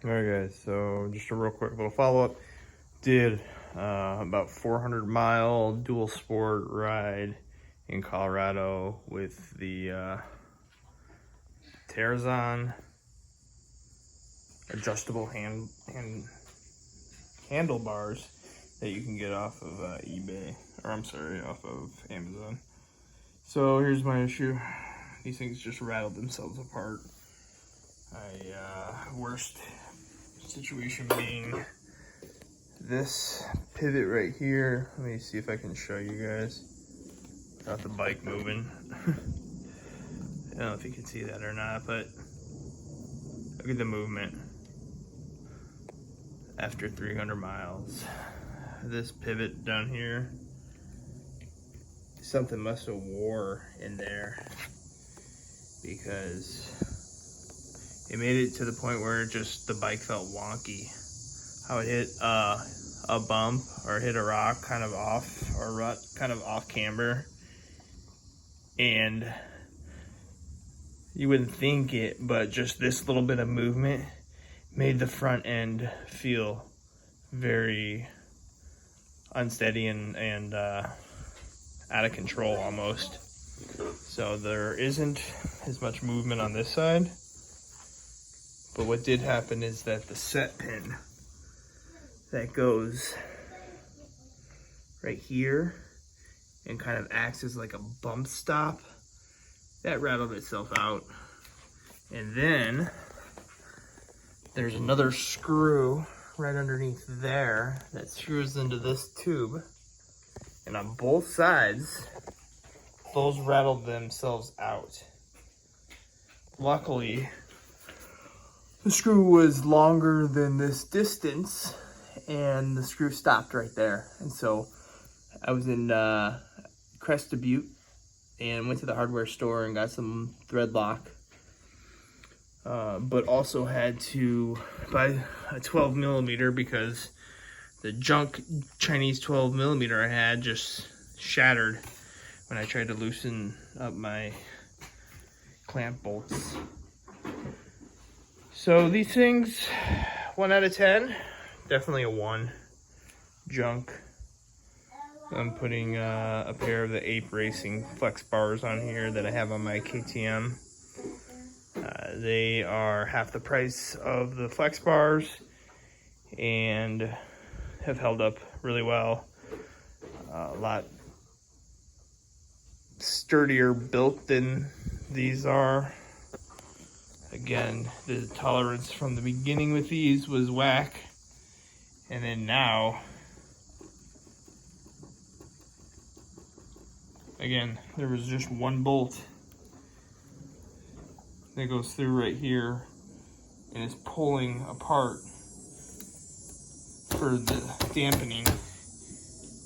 Alright guys, so just a real quick little follow-up. Did about 400-mile dual sport ride in Colorado with the Tarazon Adjustable Handlebars that you can get off of eBay, or I'm sorry, off of Amazon. So here's my issue. These things just rattled themselves apart. Worst situation being this pivot right here. Let me see if I can show you guys without the bike moving. I don't know if you can see that or not, but look at the movement after 300 miles. This pivot down here, something must have wore in there, because it made it to the point where just the bike felt wonky. I would hit a bump or hit a rock kind of off, or rut kind of off camber, and you wouldn't think it, but just this little bit of movement made the front end feel very unsteady and out of control almost. So there isn't as much movement on this side. But what did happen is that the set pin that goes right here and kind of acts as like a bump stop, that rattled itself out. And then there's another screw right underneath there that screws into this tube. And on both sides, those rattled themselves out. Luckily, the screw was longer than this distance, and the screw stopped right there. And so I was in Cresta Butte and went to the hardware store and got some thread lock, but also had to buy a 12 millimeter because the junk Chinese 12 millimeter I had just shattered when I tried to loosen up my clamp bolts. So these things, 1 out of 10, definitely a 1. Junk. I'm putting a pair of the Ape Racing flex bars on here that I have on my KTM. They are half the price of the flex bars and have held up really well. A lot sturdier built than these are. Again, the tolerance from the beginning with these was whack, and then now, again, there was just one bolt that goes through right here and is pulling apart for the dampening.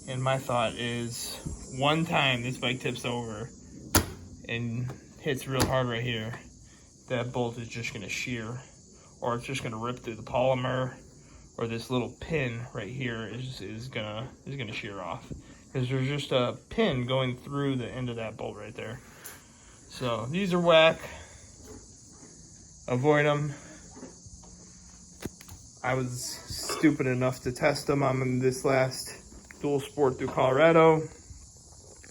And my thought is, one time this bike tips over and hits real hard right here, that bolt is just gonna shear, or it's just gonna rip through the polymer, or this little pin right here is gonna shear off, because there's just a pin going through the end of that bolt right there. So these are whack. Avoid them. I was stupid enough to test them on this last dual sport through Colorado.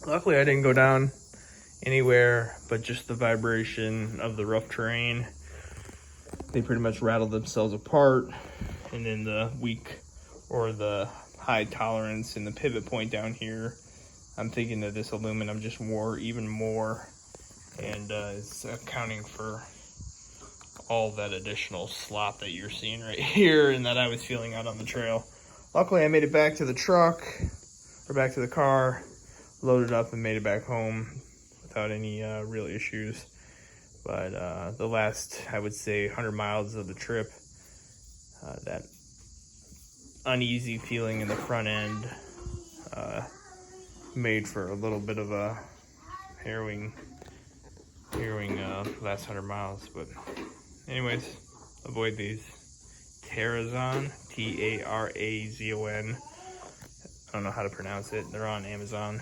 Luckily I didn't go down anywhere, but just the vibration of the rough terrain, they pretty much rattled themselves apart. And then the weak or the high tolerance in the pivot point down here, I'm thinking that this aluminum just wore even more, and is accounting for all that additional slop that you're seeing right here and that I was feeling out on the trail. Luckily I made it back to the truck, or back to the car, loaded up and made it back home without any real issues. But the last, I would say, 100 miles of the trip, that uneasy feeling in the front end made for a little bit of a harrowing last 100 miles. But anyways, avoid these. Tarazon, Tarazon. I don't know how to pronounce it. They're on Amazon.